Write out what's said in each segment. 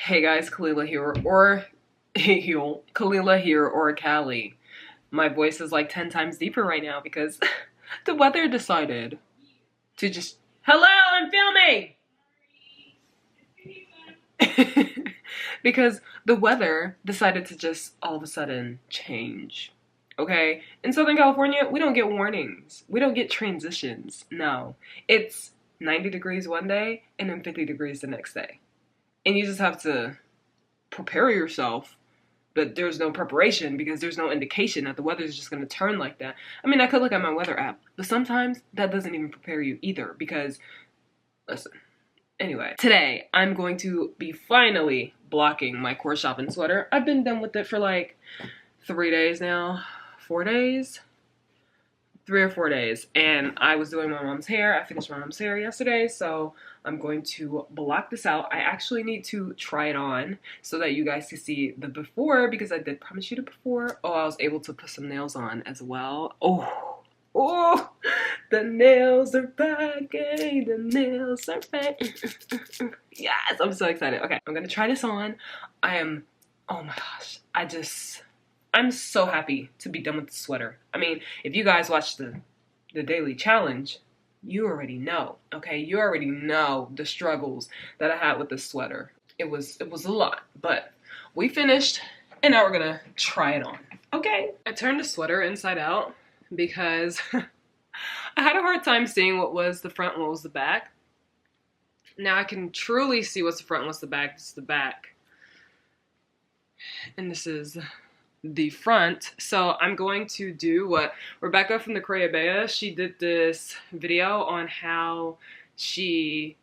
Hey guys, Kalila here, or Kalila here, or Callie. My voice is like 10 times deeper right now because the weather decided to just, hello, I'm filming! Because the weather decided to just all of a sudden change. Okay? In Southern California, we don't get warnings. We don't get transitions. No. It's 90 degrees one day and then 50 degrees the next day. And you just have to prepare yourself, but there's no preparation because there's no indication that the weather is just going to turn like that. I mean, I could look at my weather app, but sometimes that doesn't even prepare you either because, listen. Anyway, today I'm going to be finally blocking my korshavn sweater. I've been done with it for like 3 days now, 4 days? 3 or 4 days, and I was doing my mom's hair. I finished my mom's hair yesterday, so I'm going to block this out. I actually need to try it on so that you guys can see the before, because I did promise you the before. Oh, I was able to put some nails on as well. Oh, the nails are back, eh? The nails are back. Yes, I'm so excited. Okay, I'm gonna try this on. Oh my gosh, I'm so happy to be done with the sweater. I mean, if you guys watch the daily challenge, you already know, okay? You already know the struggles that I had with this sweater. It was a lot, but we finished, and now we're gonna try it on, okay? I turned the sweater inside out because I had a hard time seeing what was the front and what was the back. Now I can truly see what's the front and what's the back. This is the back, and this is the front. So I'm going to do what Rebecca from the Crayabea, she did this video on how she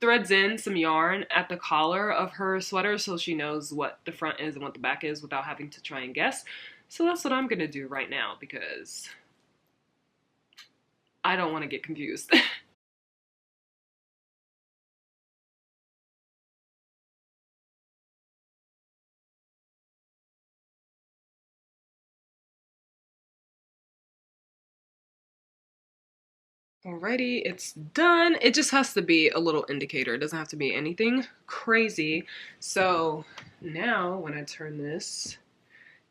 threads in some yarn at the collar of her sweater so she knows what the front is and what the back is without having to try and guess. So that's what I'm gonna do right now because I don't want to get confused. Alrighty, it's done. It just has to be a little indicator. It doesn't have to be anything crazy. So now when I turn this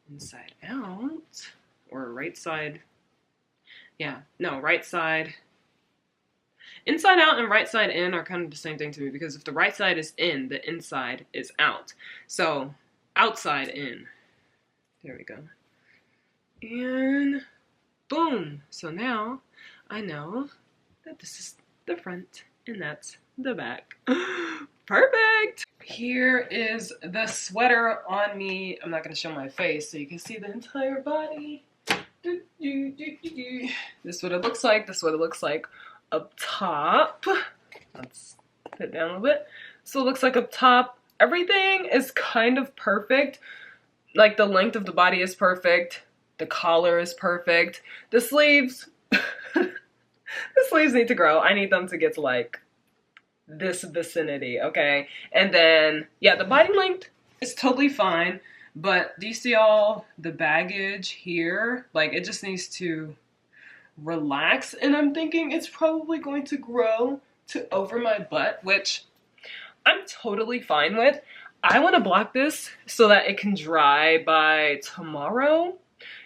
inside out, or right side, right side, inside out and right side in are kind of the same thing to me because if the right side is in, the inside is out. So outside in. There we go. And boom. So now I know that this is the front and that's the back. Perfect! Here is the sweater on me. I'm not going to show my face so you can see the entire body. This is what it looks like. This is what it looks like up top. Let's put it down a little bit. So it looks like up top. Everything is kind of perfect. Like the length of the body is perfect. The collar is perfect. The sleeves... The sleeves need to grow. I need them to get to like this vicinity, okay? And then, yeah, the body length is totally fine, but do you see all the baggage here? Like, it just needs to relax, and I'm thinking it's probably going to grow to over my butt, which I'm totally fine with. I want to block this so that it can dry by tomorrow.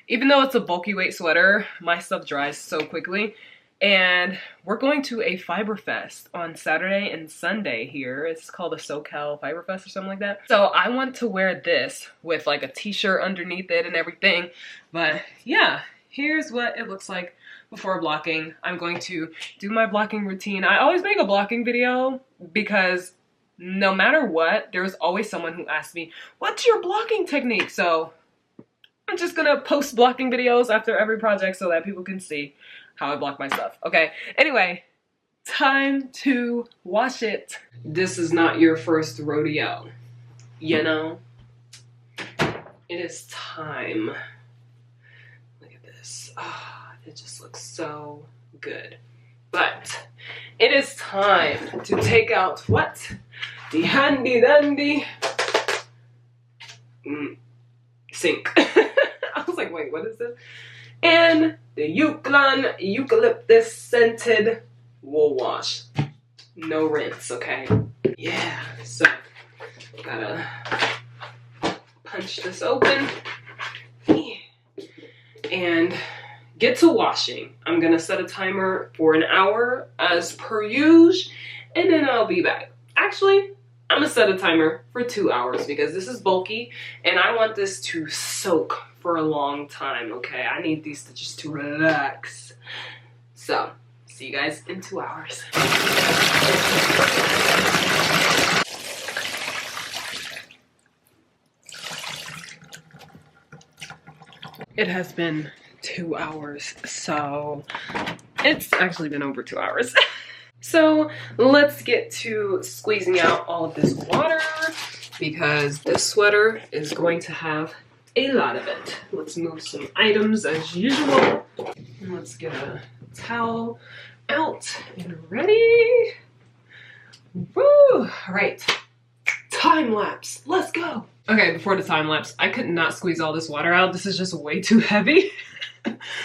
Even though it's a bulky weight sweater, my stuff dries so quickly. And we're going to a Fiber Fest on Saturday and Sunday here. It's called a SoCal Fiber Fest or something like that. So I want to wear this with like a t-shirt underneath it and everything. But yeah, here's what it looks like before blocking. I'm going to do my blocking routine. I always make a blocking video because no matter what, there's always someone who asks me, what's your blocking technique? So I'm just gonna post blocking videos after every project so that people can see how I block my stuff. Okay, anyway, time to wash it. This is not your first rodeo, you know? It is time. Look at this. Ah, it just looks so good. But it is time to take out what? The handy dandy sink. I was like, wait, what is this? And the Euclon eucalyptus scented wool wash. No rinse, okay? Yeah, so Gotta punch this open and get to washing. I'm gonna set a timer for an hour as per usual, and then I'll be back. Actually, I'm gonna set a timer for 2 hours because this is bulky and I want this to soak for a long time, okay? I need these stitches to relax. So, see you guys in 2 hours. It has been 2 hours, so it's actually been over 2 hours. So let's get to squeezing out all of this water because this sweater is going to have a lot of it. Let's move some items as usual. And let's get a towel out and ready. Woo! All right, time lapse. Let's go. Okay, before the time lapse, I could not squeeze all this water out. This is just way too heavy.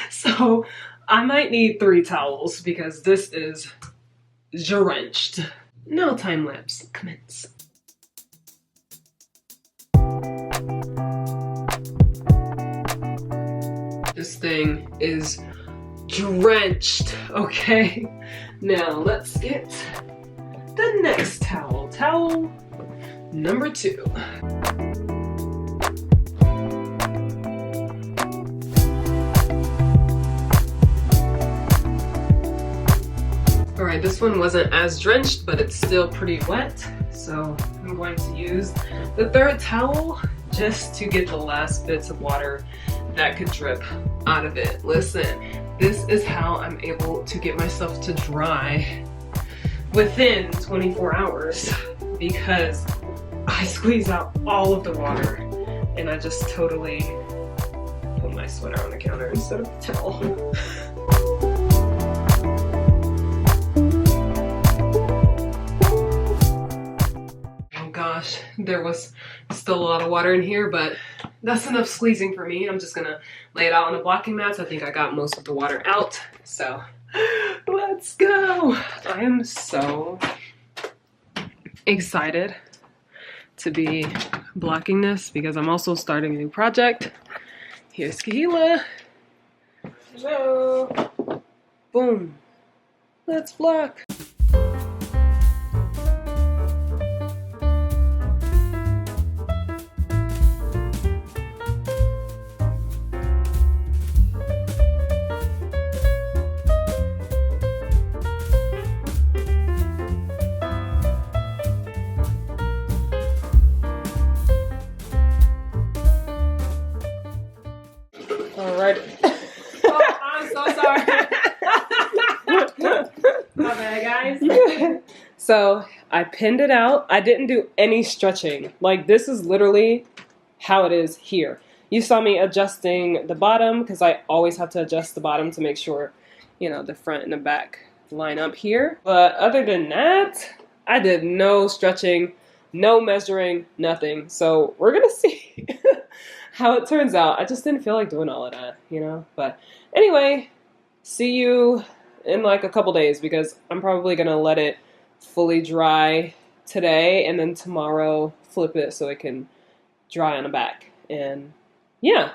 So I might need 3 towels because this is drenched. Now time lapse commence. This thing is drenched, okay? Now let's get the next towel. Towel number 2. Alright, this one wasn't as drenched, but it's still pretty wet. So I'm going to use the 3rd towel just to get the last bits of water that could drip out of it. Listen, this is how I'm able to get myself to dry within 24 hours because I squeeze out all of the water and I just totally put my sweater on the counter instead of the towel. Gosh, there was still a lot of water in here, but that's enough squeezing for me. I'm just gonna lay it out on the blocking mats. I think I got most of the water out, so let's go. I am so excited to be blocking this because I'm also starting a new project. Here's Kahila. Hello. Boom. Let's block. Alright. Oh, I'm so sorry. My bad, guys. So I pinned it out. I didn't do any stretching. Like, this is literally how it is here. You saw me adjusting the bottom because I always have to adjust the bottom to make sure, you know, the front and the back line up here. But other than that, I did no stretching, no measuring, nothing. So we're gonna see how it turns out. I just didn't feel like doing all of that, you know? But anyway, see you in like a couple days because I'm probably gonna let it fully dry today and then tomorrow flip it so it can dry on the back. And yeah,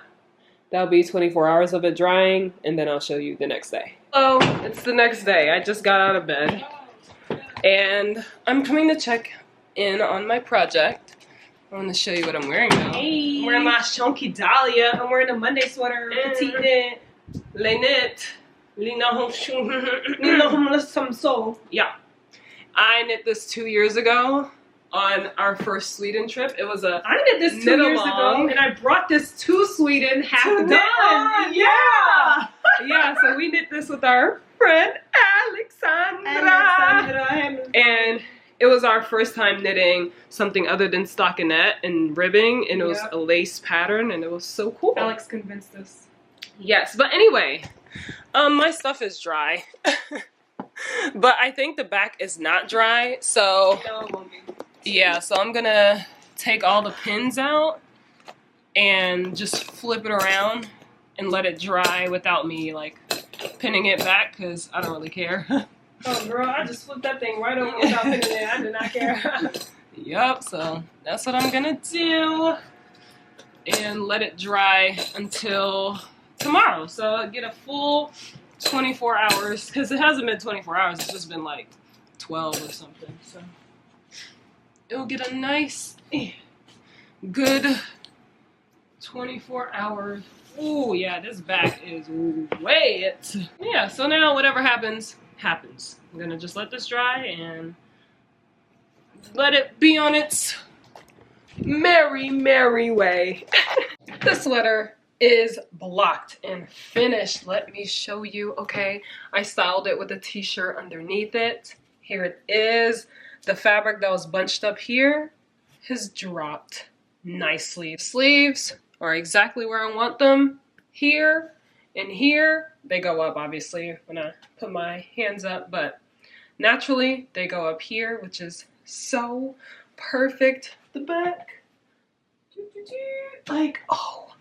that'll be 24 hours of it drying and then I'll show you the next day. Hello, it's the next day. I just got out of bed and I'm coming to check in on my project. I want to show you what I'm wearing now. Hey. I'm wearing my chunky Dahlia. I'm wearing a Monday sweater, petite knit. Les knit. Yeah. I knit this 2 years ago on our first Sweden trip. It was a I did this 2 years ago, and I brought this to Sweden half done. Yeah. Yeah, so we knit this with our friend Alexandra. And it was our first time knitting something other than stockinette and ribbing, and it was a lace pattern, and it was so cool. Alex convinced us. Yes, but anyway, my stuff is dry. But I think the back is not dry, so yeah, so I'm gonna take all the pins out and just flip it around and let it dry without me like pinning it back because I don't really care. Oh girl, I just flipped that thing right over without pinning it. I did not care. Yup, so that's what I'm gonna do. And let it dry until tomorrow. So I'll get a full 24 hours, because it hasn't been 24 hours, it's just been like 12 or something. So it'll get a nice, good 24 hours. Oh yeah, this back is wet. Yeah, so now whatever happens, happens. I'm gonna just let this dry and let it be on its merry way. The sweater is blocked and finished. Let me show you, okay? I styled it with a t-shirt underneath it. Here it is. The fabric that was bunched up here has dropped nicely. Sleeves are exactly where I want them. Here and here. They go up, obviously, when I put my hands up, but naturally they go up here, which is so perfect. The back. Like, oh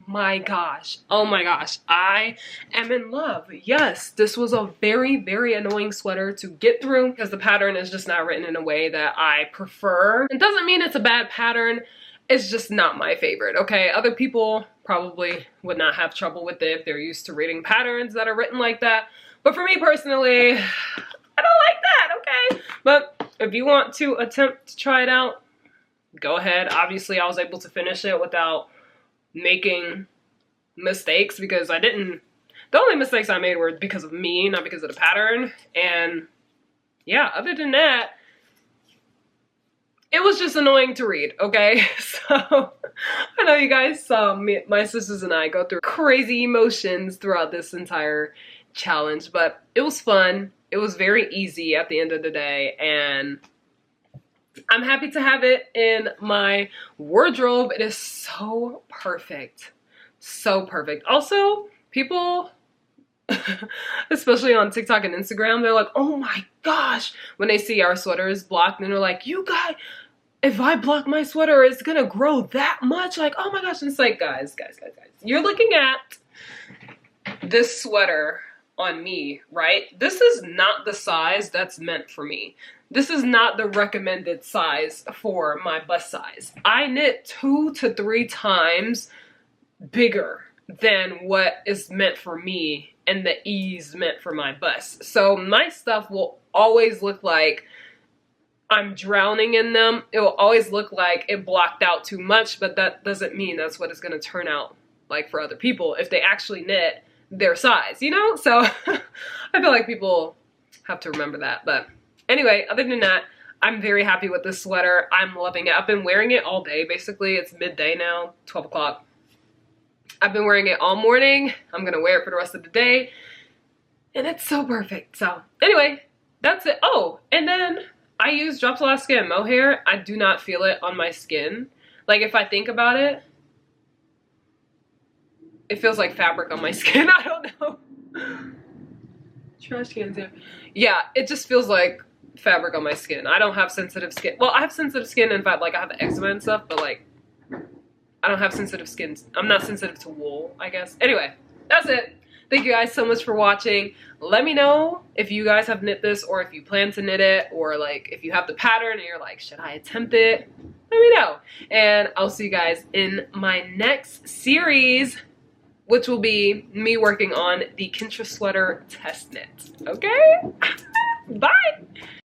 my gosh, I am in love. Yes, this was a very annoying sweater to get through because the pattern is just not written in a way that I prefer. It doesn't mean it's a bad pattern, it's just not my favorite, okay? Other people probably would not have trouble with it if they're used to reading patterns that are written like that, but for me personally, I don't like that, okay? But if you want to attempt to try it out, go ahead. Obviously, I was able to finish it without making mistakes because I didn't. The only mistakes I made were because of me, not because of the pattern. And yeah, other than that, it was just annoying to read, okay? So I know you guys saw my sisters and I go through crazy emotions throughout this entire challenge, but it was fun. It was very easy at the end of the day, and I'm happy to have it in my wardrobe. It is so perfect. So perfect. Also, people, especially on TikTok and Instagram, they're like, oh my gosh, when they see our sweaters blocked, and they're like, you guys, if I block my sweater, it's gonna grow that much. Like, oh my gosh. And it's like, guys. You're looking at this sweater on me, right? This is not the size that's meant for me. This is not the recommended size for my bust size. I knit 2 to 3 times bigger than what is meant for me and the ease meant for my bust. So my stuff will always look like I'm drowning in them. It will always look like it blocked out too much, but that doesn't mean that's what it's going to turn out like for other people if they actually knit their size, you know? So I feel like people have to remember that. But anyway, other than that, I'm very happy with this sweater. I'm loving it. I've been wearing it all day, basically. It's midday now, 12 o'clock. I've been wearing it all morning. I'm gonna wear it for the rest of the day. And it's so perfect. So anyway, that's it. Oh, and then I use Drops Alaska and mohair. I do not feel it on my skin. Like if I think about it, it feels like fabric on my skin. I don't know. Trash cans here. Yeah, it just feels like fabric on my skin. I don't have sensitive skin. Well, I have sensitive skin in fact, like I have eczema and stuff, but like I don't have sensitive skin. I'm not sensitive to wool, I guess. Anyway, that's it. Thank you guys so much for watching. Let me know if you guys have knit this or if you plan to knit it, or like if you have the pattern and you're like, should I attempt it? Let me know. And I'll see you guys in my next series, which will be me working on the Kintra sweater test knit. Okay? Bye!